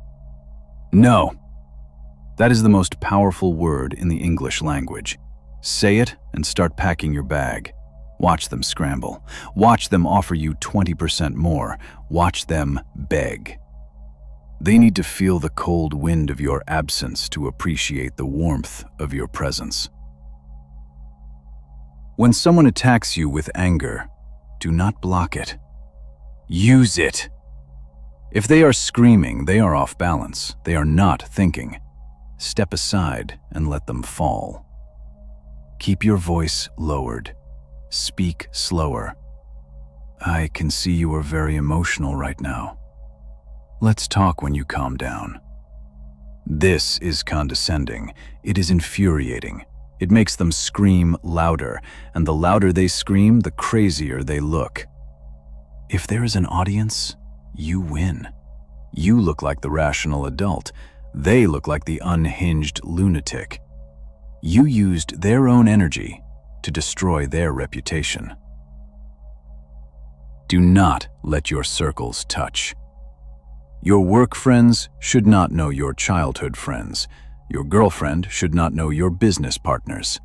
No. That is the most powerful word in the English language. Say it and start packing your bag. Watch them scramble. Watch them offer you 20% more. Watch them beg. They need to feel the cold wind of your absence to appreciate the warmth of your presence. When someone attacks you with anger, do not block it. Use it. If they are screaming, they are off balance. They are not thinking. Step aside and let them fall. Keep your voice lowered. Speak slower. I can see you are very emotional right now. Let's talk when you calm down. This is condescending. It is infuriating. It makes them scream louder, and the louder they scream, the crazier they look. If there is an audience, you win. You look like the rational adult. They look like the unhinged lunatic. You used their own energy to destroy their reputation. Do not let your circles touch. Your work friends should not know your childhood friends. Your girlfriend should not know your business partners.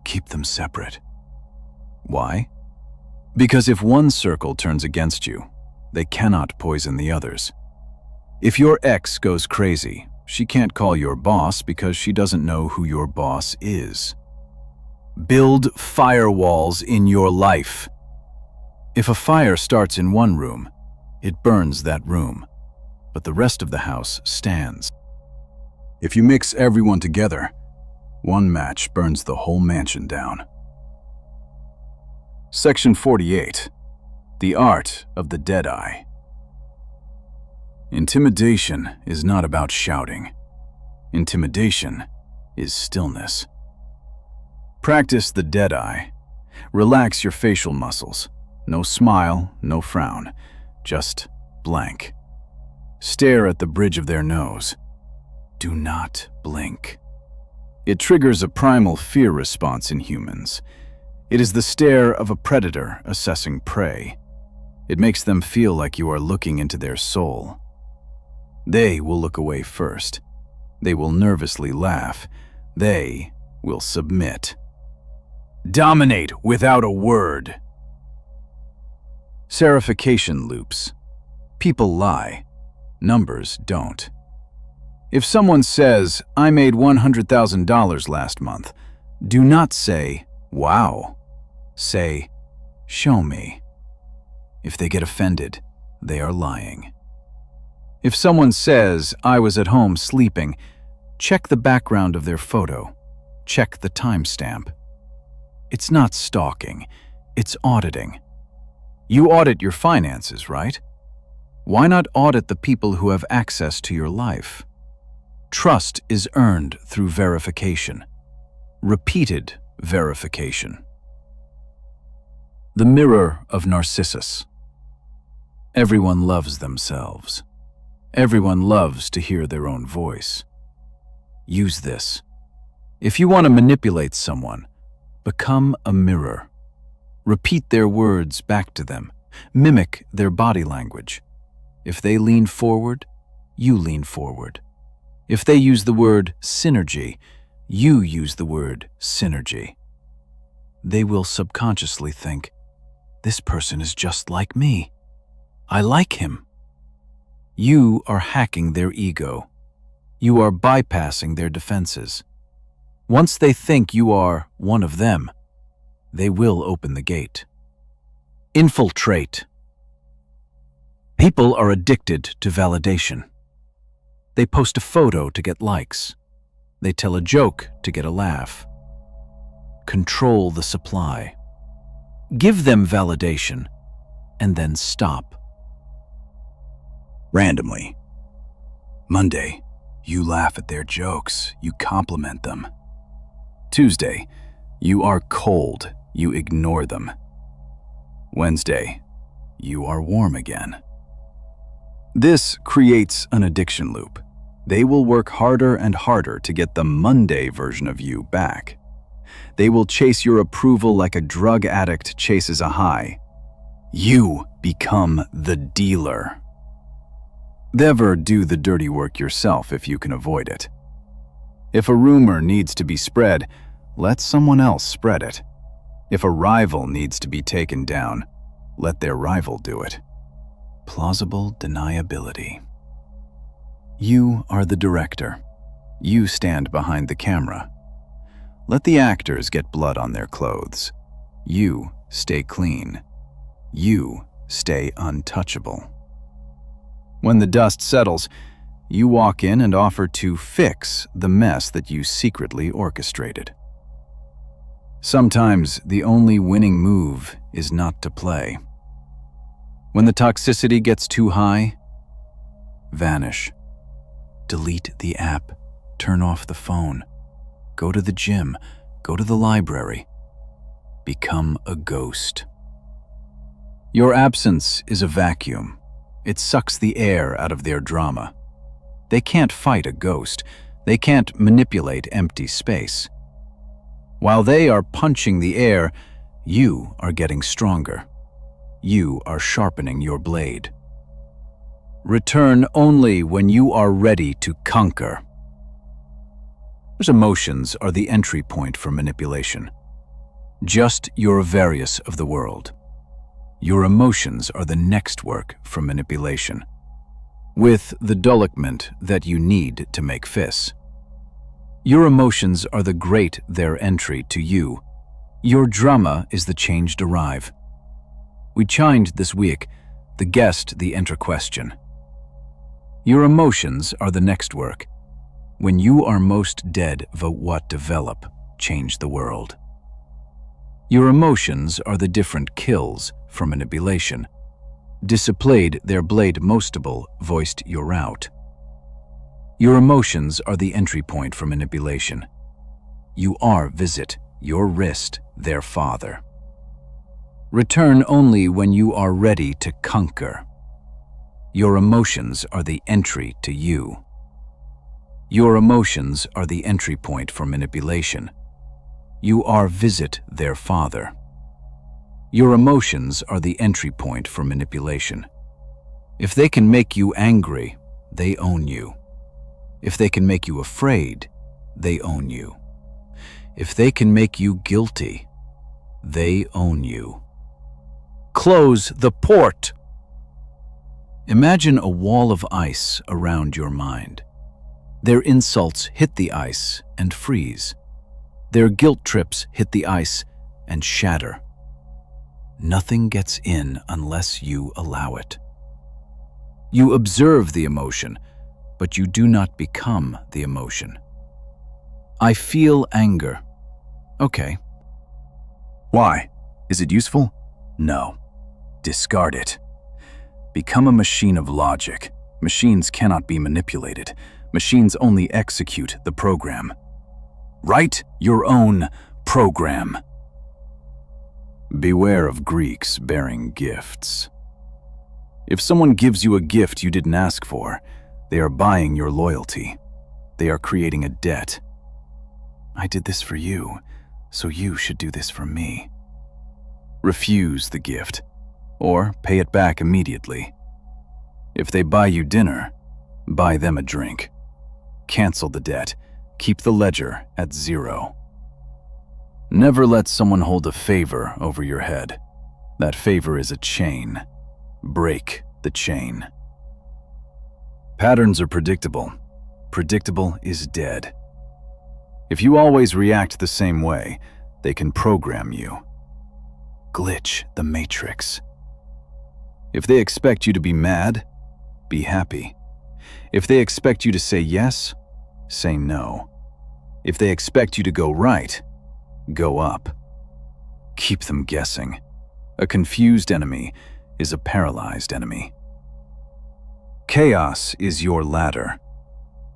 Keep them separate. Why? Because if one circle turns against you, they cannot poison the others. If your ex goes crazy, she can't call your boss because she doesn't know who your boss is. Build firewalls in your life. If a fire starts in one room, it burns that room, but the rest of the house stands. If you mix everyone together, one match burns the whole mansion down. Section 48. The Art of the Deadeye. Intimidation is not about shouting. Intimidation is stillness. Practice the deadeye. Relax your facial muscles. No smile, no frown, just blank. Stare at the bridge of their nose. Do not blink. It triggers a primal fear response in humans. It is the stare of a predator assessing prey. It makes them feel like you are looking into their soul. They will look away first. They will nervously laugh. They will submit. Dominate without a word. Serification loops. People lie. Numbers don't. If someone says, "I made $100,000 last month," do not say, "Wow." Say, "Show me." If they get offended, they are lying. If someone says, "I was at home sleeping," check the background of their photo. Check the timestamp. It's not stalking, it's auditing. You audit your finances, right? Why not audit the people who have access to your life? Trust is earned through verification. Repeated verification. The mirror of Narcissus. Everyone loves themselves. Everyone loves to hear their own voice. Use this. If you want to manipulate someone, become a mirror. Repeat their words back to them. Mimic their body language. If they lean forward, you lean forward. If they use the word synergy, you use the word synergy. They will subconsciously think, "This person is just like me. I like him." You are hacking their ego. You are bypassing their defenses. Once they think you are one of them, they will open the gate. Infiltrate. People are addicted to validation. They post a photo to get likes. They tell a joke to get a laugh. Control the supply. Give them validation, and then stop. Randomly. Monday, you laugh at their jokes, you compliment them. Tuesday, you are cold, you ignore them. Wednesday, you are warm again. This creates an addiction loop. They will work harder and harder to get the Monday version of you back. They will chase your approval like a drug addict chases a high. You become the dealer. Never do the dirty work yourself if you can avoid it. If a rumor needs to be spread, let someone else spread it. If a rival needs to be taken down, let their rival do it. Plausible deniability. You are the director. You stand behind the camera. Let the actors get blood on their clothes. You stay clean. You stay untouchable. When the dust settles, you walk in and offer to fix the mess that you secretly orchestrated. Sometimes the only winning move is not to play. When the toxicity gets too high, vanish. Delete the app, turn off the phone, go to the gym, go to the library. Become a ghost. Your absence is a vacuum. It sucks the air out of their drama. They can't fight a ghost. They can't manipulate empty space. While they are punching the air, you are getting stronger. You are sharpening your blade. Return only when you are ready to conquer. Those emotions are the entry point for manipulation. Just your various of the world. Your emotions are the next work for manipulation, with the development that you need to make fists. Your emotions are the great their entry to you. Your drama is the change derive. We chimed this week, the guest the enter question. Your emotions are the next work. When you are most dead, vote what develop, change the world. Your emotions are the different kills for manipulation. Displayed their blade mostable, voiced your route. Your emotions are the entry point for manipulation. You are visit, your wrist, their father. Return only when you are ready to conquer. Your emotions are the entry to you. Your emotions are the entry point for manipulation. You are visit their father. Your emotions are the entry point for manipulation. If they can make you angry, they own you. If they can make you afraid, they own you. If they can make you guilty, they own you. Close the port. Imagine a wall of ice around your mind. Their insults hit the ice and freeze. Their guilt trips hit the ice and shatter. Nothing gets in unless you allow it. You observe the emotion, but you do not become the emotion. I feel anger. Okay. Why? Is it useful? No. Discard it. Become a machine of logic. Machines cannot be manipulated. Machines only execute the program. Write your own program. Beware of Greeks bearing gifts. If someone gives you a gift you didn't ask for, they are buying your loyalty. They are creating a debt. I did this for you, so you should do this for me. Refuse the gift, or pay it back immediately. If they buy you dinner, buy them a drink. Cancel the debt. Keep the ledger at 0. Never let someone hold a favor over your head. That favor is a chain. Break the chain. Patterns are predictable. Predictable is dead. If you always react the same way, they can program you. Glitch the matrix. If they expect you to be mad, be happy. If they expect you to say yes, say no. If they expect you to go right, go up. Keep them guessing. A confused enemy is a paralyzed enemy. Chaos is your ladder.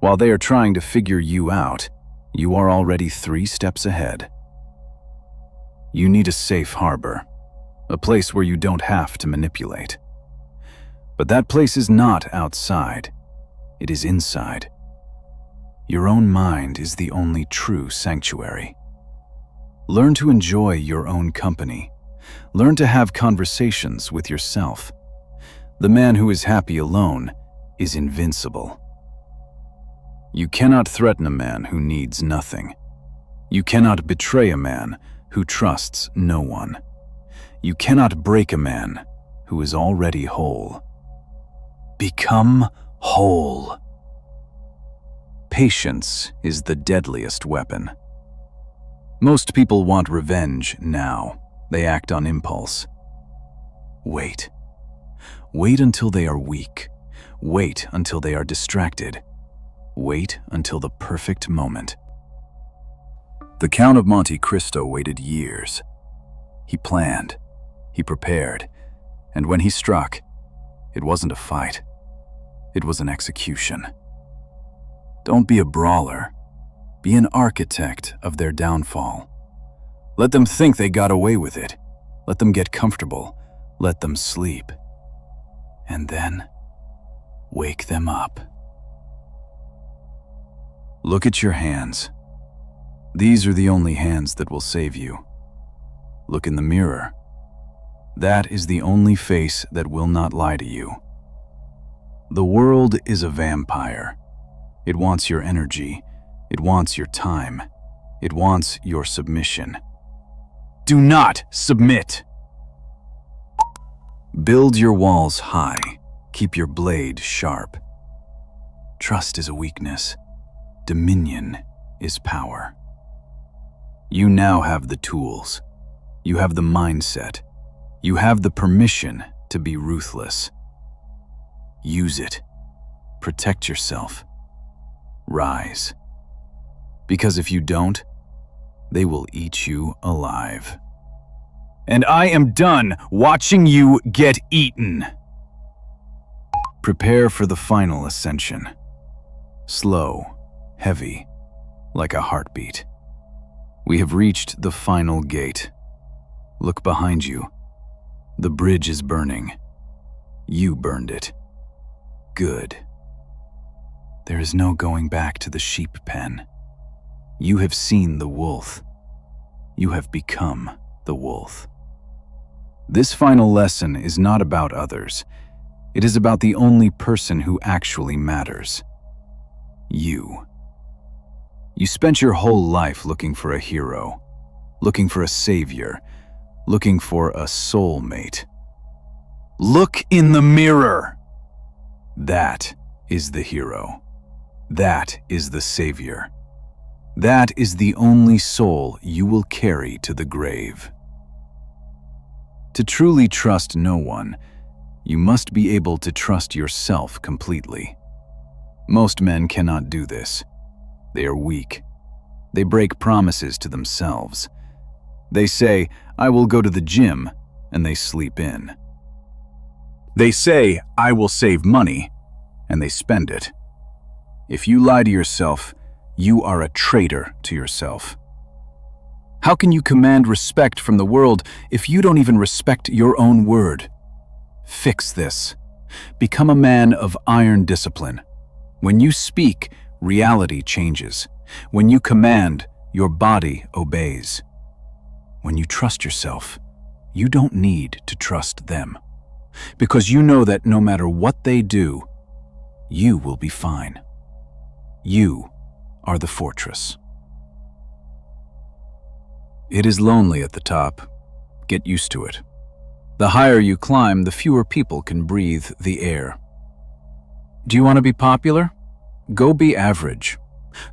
While they are trying to figure you out, you are already 3 steps ahead. You need a safe harbor, a place where you don't have to manipulate. But that place is not outside. It is inside. Your own mind is the only true sanctuary. Learn to enjoy your own company. Learn to have conversations with yourself. The man who is happy alone is invincible. You cannot threaten a man who needs nothing. You cannot betray a man who trusts no one. You cannot break a man who is already whole. Become whole. Patience is the deadliest weapon. Most people want revenge now. They act on impulse. Wait. Wait until they are weak. Wait until they are distracted. Wait until the perfect moment. The Count of Monte Cristo waited years. He planned. He prepared. And when he struck, it wasn't a fight. It was an execution. Don't be a brawler. Be an architect of their downfall. Let them think they got away with it. Let them get comfortable. Let them sleep. And then, wake them up. Look at your hands. These are the only hands that will save you. Look in the mirror. That is the only face that will not lie to you. The world is a vampire. It wants your energy. It wants your time. It wants your submission. Do not submit! Build your walls high. Keep your blade sharp. Trust is a weakness. Dominion is power. You now have the tools. You have the mindset. You have the permission to be ruthless. Use it. Protect yourself. Rise. Because if you don't, they will eat you alive. And I am done watching you get eaten. Prepare for the final ascension. Slow, heavy, like a heartbeat. We have reached the final gate. Look behind you. The bridge is burning. You burned it. Good. There is no going back to the sheep pen. You have seen the wolf. You have become the wolf. This final lesson is not about others. It is about the only person who actually matters. You. You spent your whole life looking for a hero, looking for a savior, looking for a soulmate. Look in the mirror! That is the hero. That is the savior. That is the only soul you will carry to the grave. To truly trust no one, you must be able to trust yourself completely. Most men cannot do this. They are weak. They break promises to themselves. They say, "I will go to the gym," and they sleep in. They say, "I will save money," and they spend it. If you lie to yourself, you are a traitor to yourself. How can you command respect from the world if you don't even respect your own word? Fix this. Become a man of iron discipline. When you speak, reality changes. When you command, your body obeys. When you trust yourself, you don't need to trust them, because you know that no matter what they do, you will be fine. You are the fortress. It is lonely at the top. Get used to it. The higher you climb, the fewer people can breathe the air. Do you want to be popular? Go be average.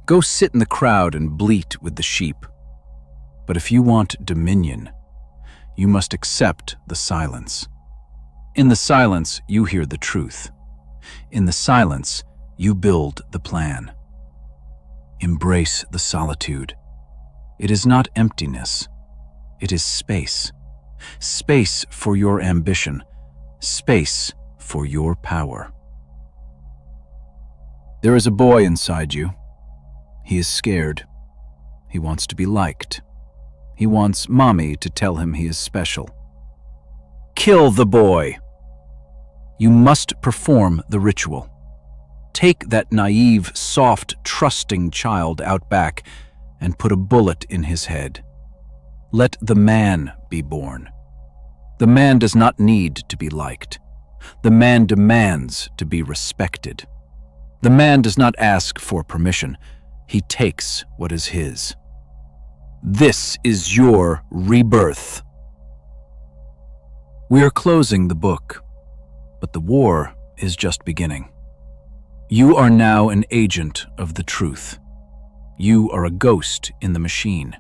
Go sit in the crowd and bleat with the sheep. But if you want dominion, you must accept the silence. In the silence, you hear the truth. In the silence, you build the plan. Embrace the solitude. It is not emptiness. It is space. Space for your ambition. Space for your power. There is a boy inside you. He is scared. He wants to be liked. He wants mommy to tell him he is special. Kill the boy. You must perform the ritual. Take that naive, soft, trusting child out back and put a bullet in his head. Let the man be born. The man does not need to be liked. The man demands to be respected. The man does not ask for permission. He takes what is his. This is your rebirth. We are closing the book, but the war is just beginning. You are now an agent of the truth. You are a ghost in the machine.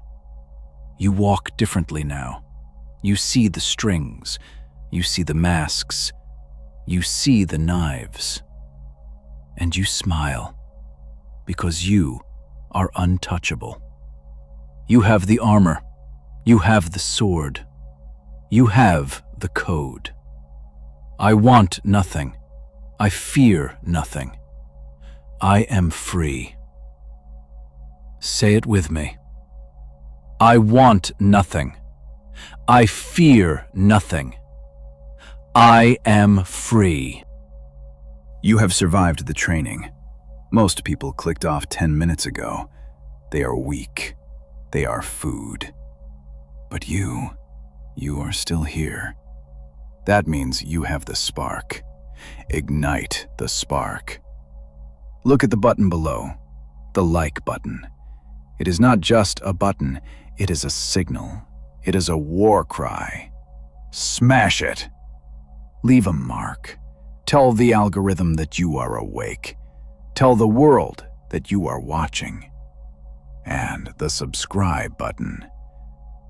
You walk differently now. You see the strings. You see the masks. You see the knives. And you smile, because you are untouchable. You have the armor. You have the sword. You have the code. I want nothing. I fear nothing. I am free. Say it with me. I want nothing. I fear nothing. I am free. You have survived the training. Most people clicked off 10 minutes ago. They are weak. They are food. But you are still here. That means you have the spark. Ignite the spark. Look at the button below, the like button. It is not just a button, it is a signal. It is a war cry. Smash it. Leave a mark. Tell the algorithm that you are awake. Tell the world that you are watching. And the subscribe button.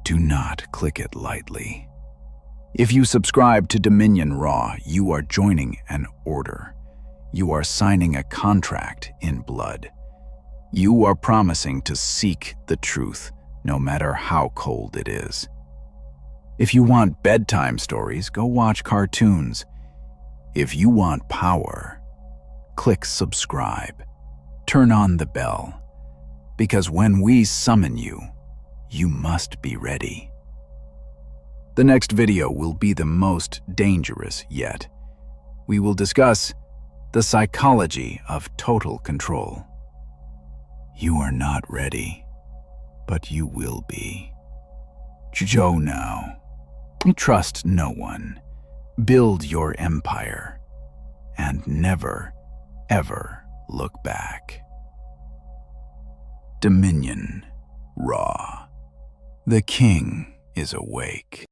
Do not click it lightly. If you subscribe to Dominion Raw, you are joining an order. You are signing a contract in blood. You are promising to seek the truth, no matter how cold it is. If you want bedtime stories, go watch cartoons. If you want power, click subscribe. Turn on the bell. Because when we summon you, you must be ready. The next video will be the most dangerous yet. We will discuss the psychology of total control. You are not ready, but you will be. Go now. Trust no one. Build your empire. And never, ever look back. Dominion Raw. The king is awake.